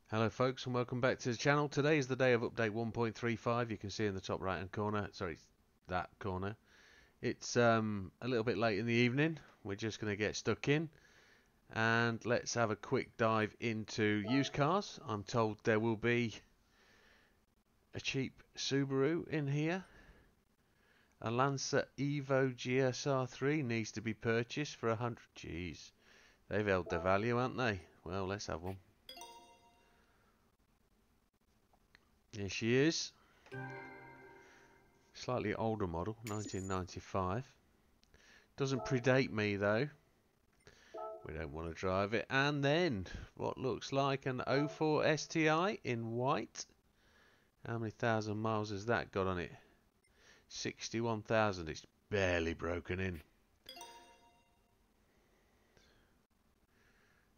Hello folks and welcome back to the channel. Today is the day of update 1.35. You can see in the top right hand corner, sorry, that corner. It's a little bit late in the evening. We're just going to get stuck in and let's have a quick dive into used cars. I'm told there will be a cheap Subaru in here. A Lancer Evo GSR3 needs to be purchased for 100. Jeez, they've held their value, haven't they? Well, let's have one. Here she is. Slightly older model, 1995. Doesn't predate me though. We don't want to drive it. And then what looks like an 04 STI in white. How many thousand miles has that got on it? 61,000. It's barely broken in.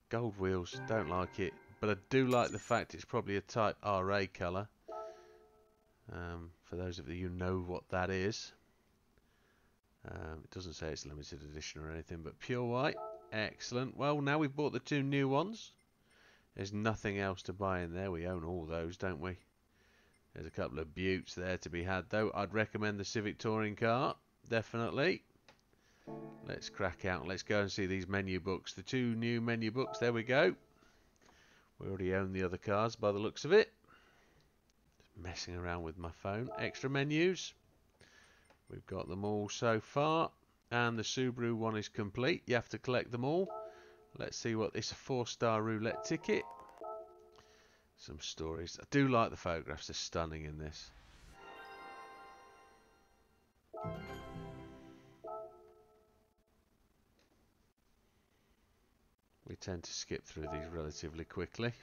Gold wheels, don't like it, but I do like the fact it's probably a Type RA colour. For those of you who know what that is, it doesn't say it's limited edition or anything, but pure white, excellent. Well, now we've bought the two new ones. There's nothing else to buy in there. We own all those, don't we? There's a couple of beauts there to be had, though. I'd recommend the Civic Touring car, definitely. Let's crack out. Let's go and see these menu books. The two new menu books. There we go. We already own the other cars by the looks of it. Messing around with my phone. Extra menus. We've got them all so far. And the Subaru one is complete. You have to collect them all. Let's see what this 4-star roulette ticket. Some stories. I do like the photographs. They're stunning in this. We tend to skip through these relatively quickly.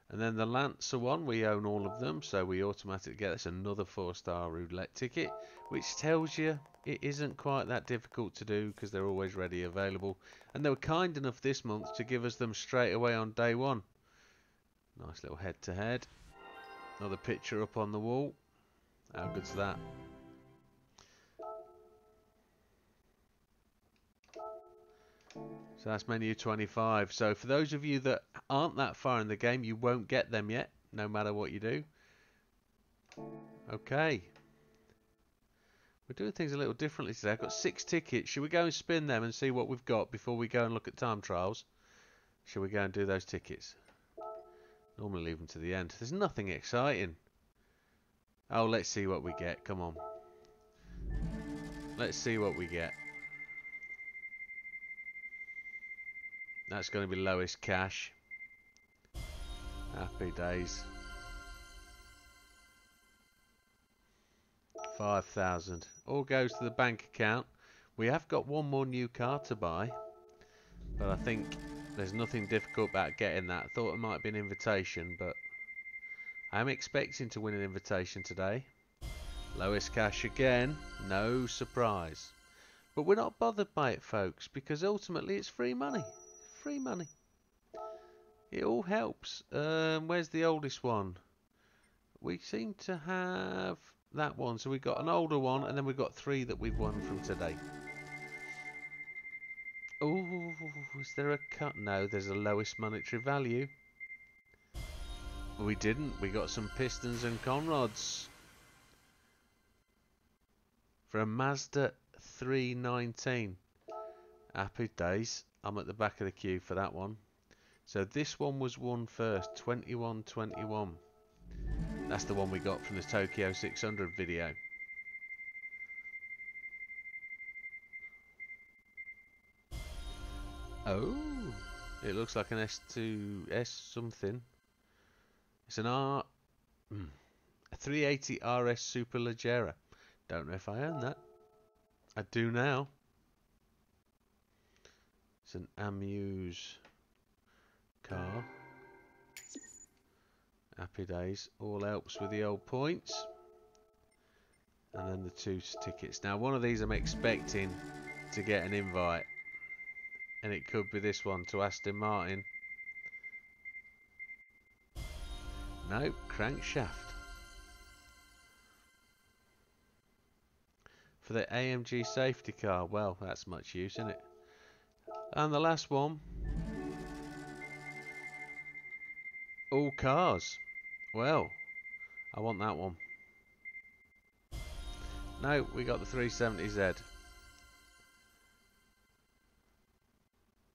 And then the Lancer one, we own all of them, so we automatically get this another 4-star roulette ticket, which tells you it isn't quite that difficult to do because they're always ready available. And they were kind enough this month to give us them straight away on day one. Nice little head-to-head. Another picture up on the wall. How good's that? So that's menu 25. So for those of you that aren't that far in the game, you won't get them yet, no matter what you do. Okay. We're doing things a little differently today. I've got 6 tickets. Should we go and spin them and see what we've got before we go and look at time trials? Shall we go and do those tickets? Normally leave them to the end. There's nothing exciting. Oh, let's see what we get. Come on. Let's see what we get. That's going to be lowest cash. Happy days. 5,000. All goes to the bank account. We have got one more new car to buy, but I think there's nothing difficult about getting that. I thought it might be an invitation, but I'm expecting to win an invitation today. Lowest cash again. No surprise. But we're not bothered by it, folks, because ultimately it's free money. Free money. It all helps. Where's the oldest one? We seem to have that one. So we've got an older one, and then we've got 3 that we've won from today. Oh, is there a cut? No, there's a lowest monetary value. We didn't. We got some pistons and conrods for a Mazda 319. Happy days. I'm at the back of the queue for that one. So this one was won first, 2121. That's the one we got from the Tokyo 600 video. Oh, it looks like an S2S something. It's an a 380 RS Superleggera. Don't know if I own that. I do now. It's an Amuse car. Happy days. All helps with the old points. And then the 2 tickets. Now one of these I'm expecting to get an invite. And it could be this one to Aston Martin. No, crankshaft. For the AMG safety car. Well, that's much use, isn't it? And the last one All cars. Well, I want that one. No, we got the 370Z.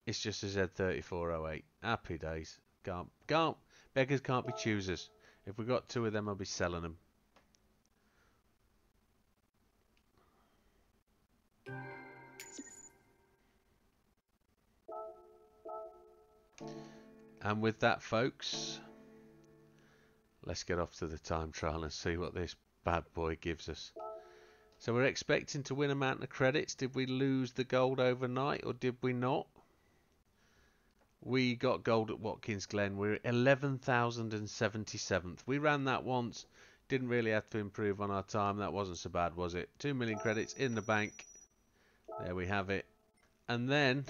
It's just a Z3408. Happy days. Beggars can't be choosers. If we got two of them, I'll be selling them. And with that, folks, let's get off to the time trial and see what this bad boy gives us. So we're expecting to win a mountain of credits. Did we lose the gold overnight or did we not? We got gold at Watkins Glen. We're 11,077th. We ran that once. Didn't really have to improve on our time. That wasn't so bad, was it? 2 million credits in the bank. There we have it. And then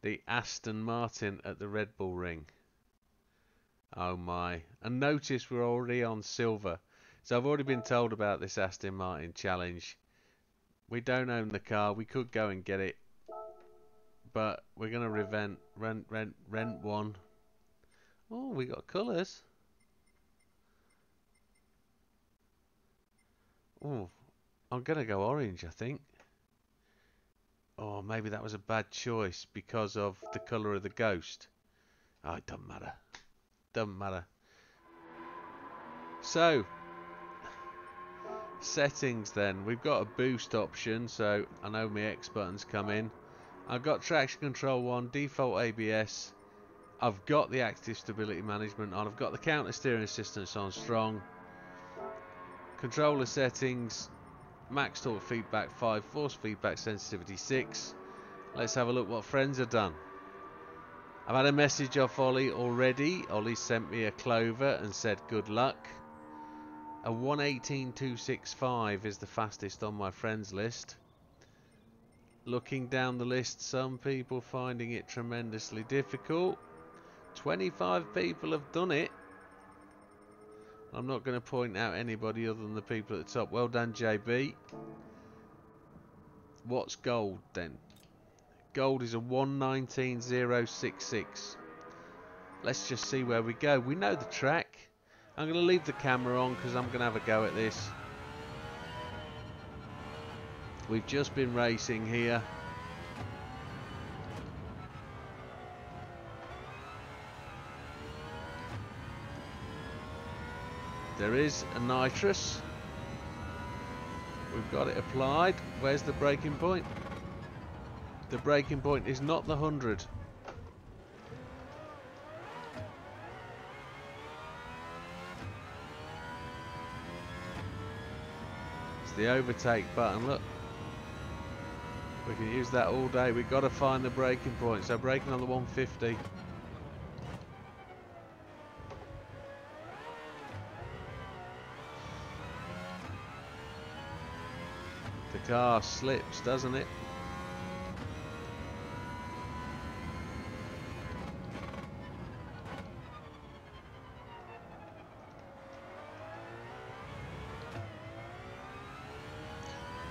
the Aston Martin at the Red Bull Ring. Oh my. And notice we're already on silver. So I've already been told about this Aston Martin challenge. We don't own the car. We could go and get it. But we're going to rent one. Oh, we got colours. Oh, I'm going to go orange, I think. Oh, maybe that was a bad choice because of the colour of the ghost. Oh, it doesn't matter. Doesn't matter. So, settings then. We've got a boost option, so I know my X buttons come in. I've got traction control 1, default ABS. I've got the active stability management on. I've got the counter steering assistance on strong. Controller settings. Max torque feedback 5, force feedback sensitivity 6. Let's have a look what friends have done. I've had a message off Ollie already. Ollie sent me a clover and said good luck. A 118.265 is the fastest on my friends list. Looking down the list, some people finding it tremendously difficult. 25 people have done it. I'm not going to point out anybody other than the people at the top. Well done, JB. What's gold then? Gold is a 119.066. Let's just see where we go. We know the track. I'm going to leave the camera on because I'm going to have a go at this. We've just been racing here. There is a nitrous. We've got it applied. Where's the braking point? The braking point is not the 100. It's the overtake button, look. We can use that all day. We've got to find the braking point. So braking on the 150. The car slips, doesn't it?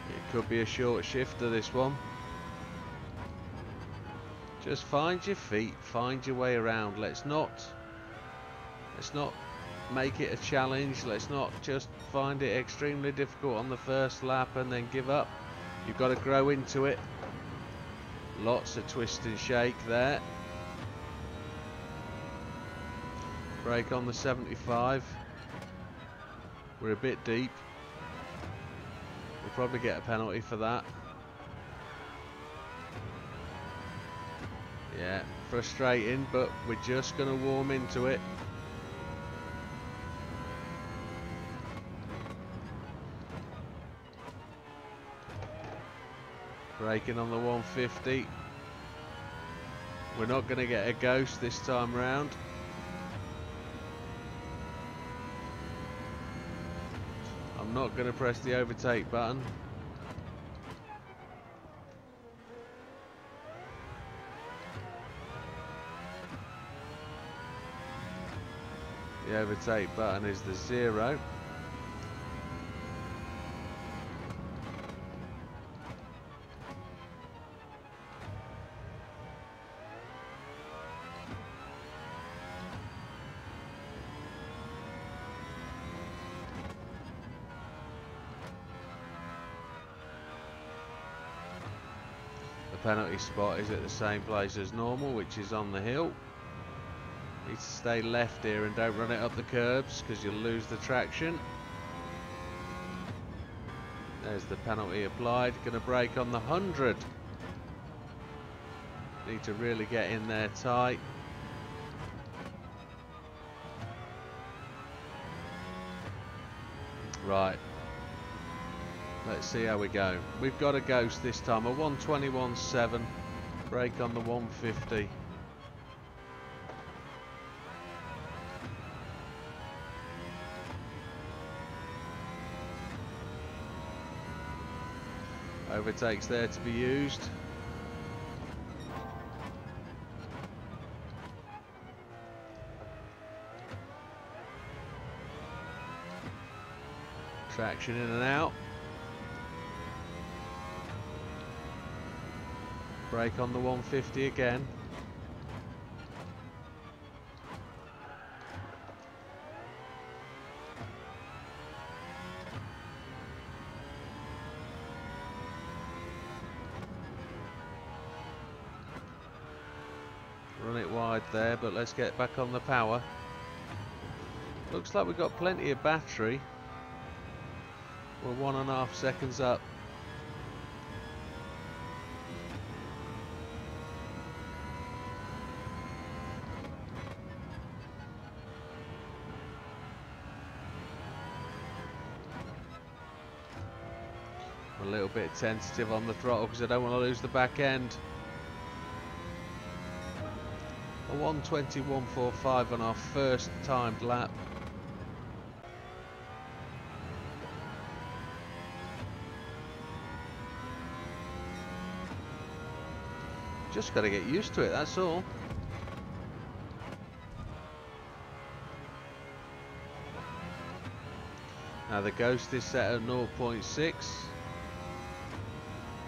It could be a short shifter, this one. Just find your feet, find your way around. Let's not make it a challenge. Let's not just find it extremely difficult on the first lap and then give up. You've got to grow into it. Lots of twist and shake there. Brake on the 75. We're a bit deep. We'll probably get a penalty for that. Yeah, frustrating, but we're just going to warm into it. Braking on the 150. We're not going to get a ghost this time round. I'm not going to press the overtake button. The overtake button is the 0. penalty spot is at the same place as normal, which is on the hill. Need to stay left here and don't run it up the curbs because you'll lose the traction. There's the penalty applied. Going to brake on the 100. Need to really get in there tight. Right. Let's see how we go. We've got a ghost this time. A 121.7. Brake on the 150. Overtakes there to be used. Traction in and out. Brake on the 150 again. Run it wide there, but let's get back on the power. Looks like we've got plenty of battery. We're 1.5 seconds up. I'm a little bit tentative on the throttle because I don't want to lose the back end. A 1:21.45 on our first timed lap. Just got to get used to it, that's all. Now the ghost is set at 0.6.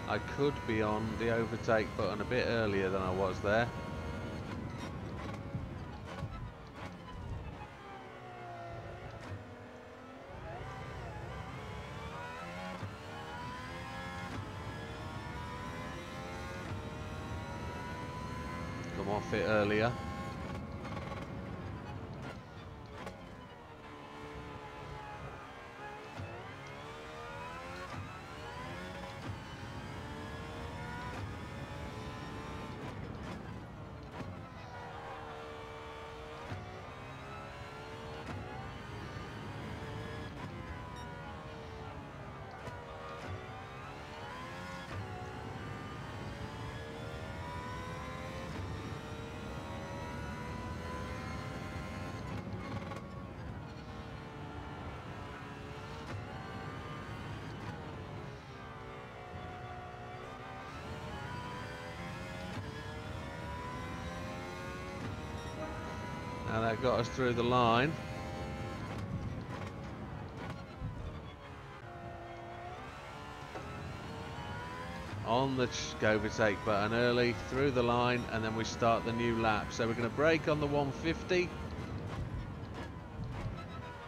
I could be on the overtake button a bit earlier than I was there. Come off it earlier. Now that got us through the line. On the overtake button early, through the line, and then we start the new lap. So we're going to brake on the 150.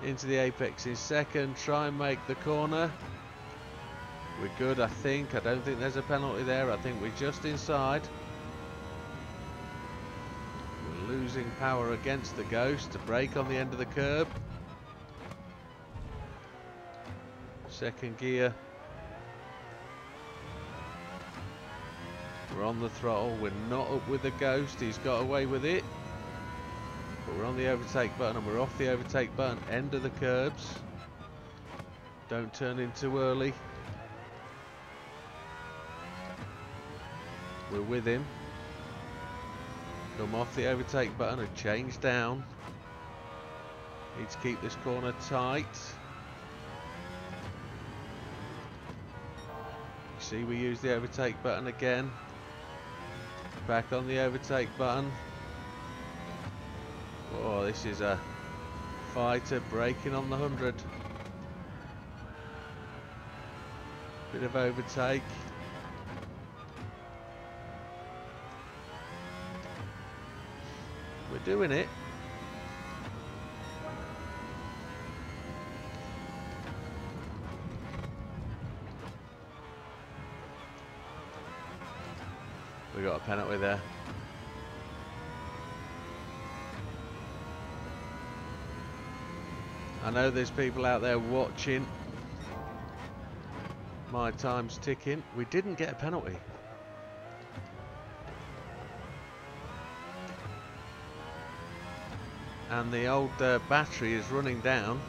Into the apex in second, try and make the corner. We're good, I think. I don't think there's a penalty there. I think we're just inside. Losing power against the ghost to brake on the end of the curb. Second gear. We're on the throttle. We're not up with the ghost. He's got away with it. But we're on the overtake button and we're off the overtake button. End of the curbs. Don't turn in too early. We're with him. Come off the overtake button and change down. Need to keep this corner tight. See, we use the overtake button again. Back on the overtake button. Oh, this is a fighter braking on the 100. Bit of overtake. We're doing it. we got a penalty there. I know there's people out there watching. My time's ticking. We didn't get a penalty. And the old battery is running down.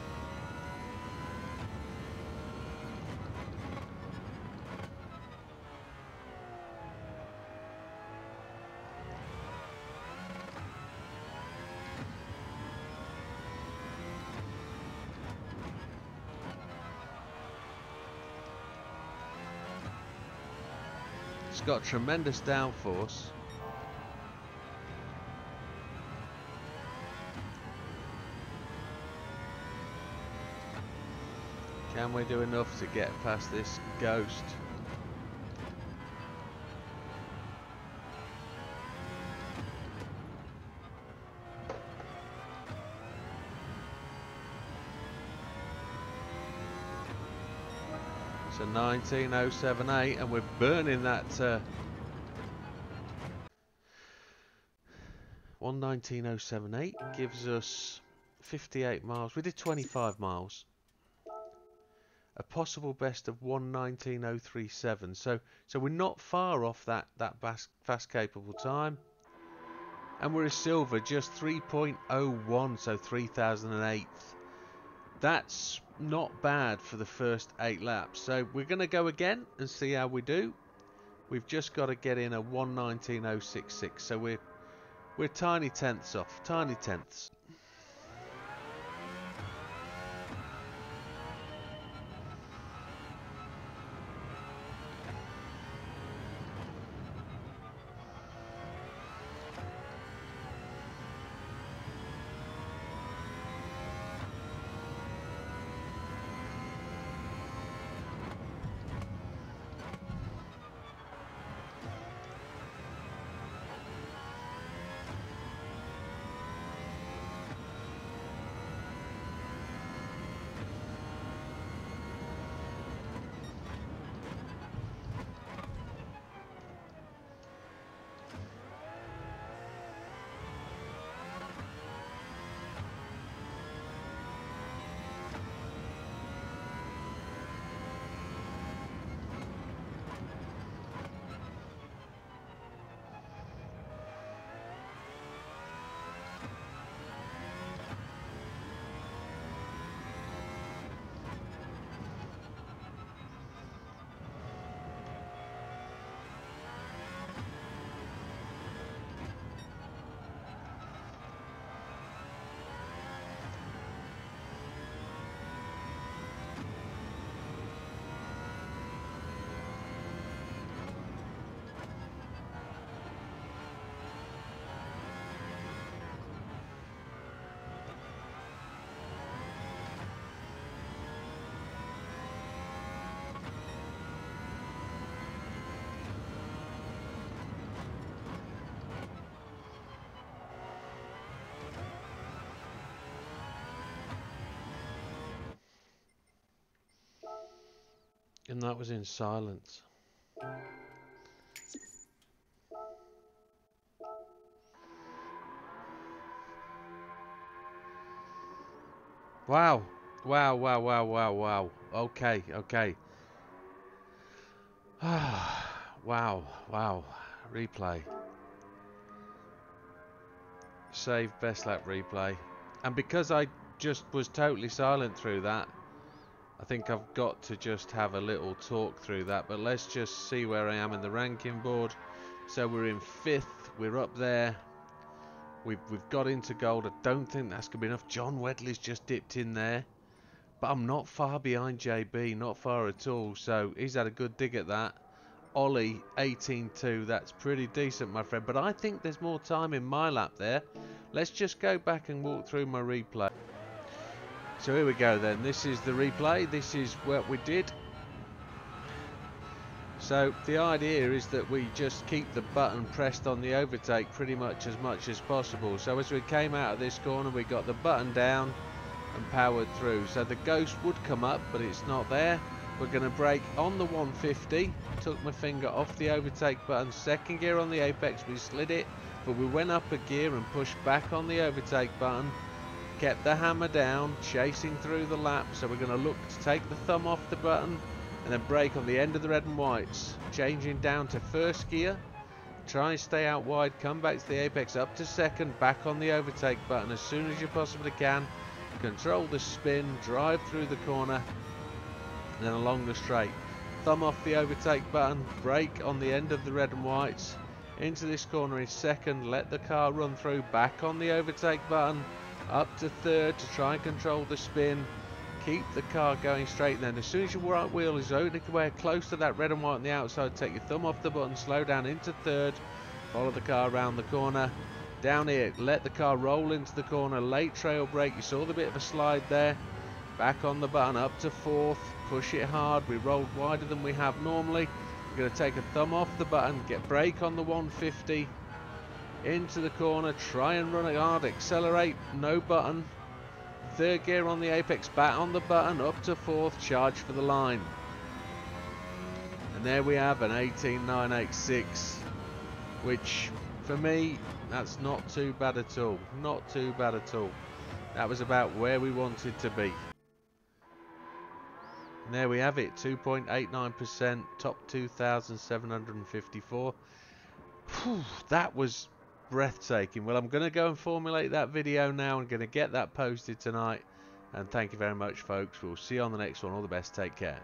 It's got tremendous downforce. Can we do enough to get past this ghost? So 19078, and we're burning that 119.078 gives us 58 miles. We did 25 miles. A possible best of 119.037. So we're not far off that fast capable time. And we're a silver, just 3.01, so 3008th. That's not bad for the first 8 laps. So we're going to go again and see how we do. We've just got to get in a 119.066. So we're tiny tenths off, tiny tenths. And that was in silence. Wow. Wow, wow, wow, wow, wow. Okay, okay. Wow, wow. Replay. Save best lap replay. And because I just was totally silent through that, I think I've got to just have a little talk through that. But let's just see where I am in the ranking board. So we're in 5th. We're up there. We've got into gold. I don't think that's going to be enough. John Wedley's just dipped in there. But I'm not far behind JB. Not far at all. So he's had a good dig at that. Ollie, 18.2. That's pretty decent, my friend. But I think there's more time in my lap there. Let's just go back and walk through my replay. So here we go then. This is the replay. This is what we did. So the idea is that we just keep the button pressed on the overtake pretty much as possible. So as we came out of this corner, we got the button down and powered through. So the ghost would come up, but it's not there. We're going to brake on the 150. Took my finger off the overtake button. Second gear on the apex, we slid it, but we went up a gear and pushed back on the overtake button. Kept the hammer down, chasing through the lap. So we're going to look to take the thumb off the button and then brake on the end of the red and whites. Changing down to first gear. Try and stay out wide, come back to the apex, up to second, back on the overtake button as soon as you possibly can. Control the spin, drive through the corner, and then along the straight. Thumb off the overtake button, brake on the end of the red and whites. Into this corner in second, let the car run through, back on the overtake button, up to third to try and control the spin. Keep the car going straight, then as soon as your right wheel is anywhere close to that red and white on the outside, take your thumb off the button, slow down into third, follow the car around the corner. Down here, let the car roll into the corner, late trail brake, you saw the bit of a slide there. Back on the button, up to fourth, push it hard, we rolled wider than we have normally. We're going to take a thumb off the button, get brake on the 150, into the corner, try and run it hard, accelerate, no button. Third gear on the apex, back on the button, up to fourth, charge for the line. And there we have an 18.986, which for me, that's not too bad at all. Not too bad at all. That was about where we wanted to be. And there we have it, 2.89%, top 2,754. Whew, that was breathtaking. Well, I'm going to go and formulate that video now. I'm going to get that posted tonight. And thank you very much, folks. We'll see you on the next one. All the best. Take care.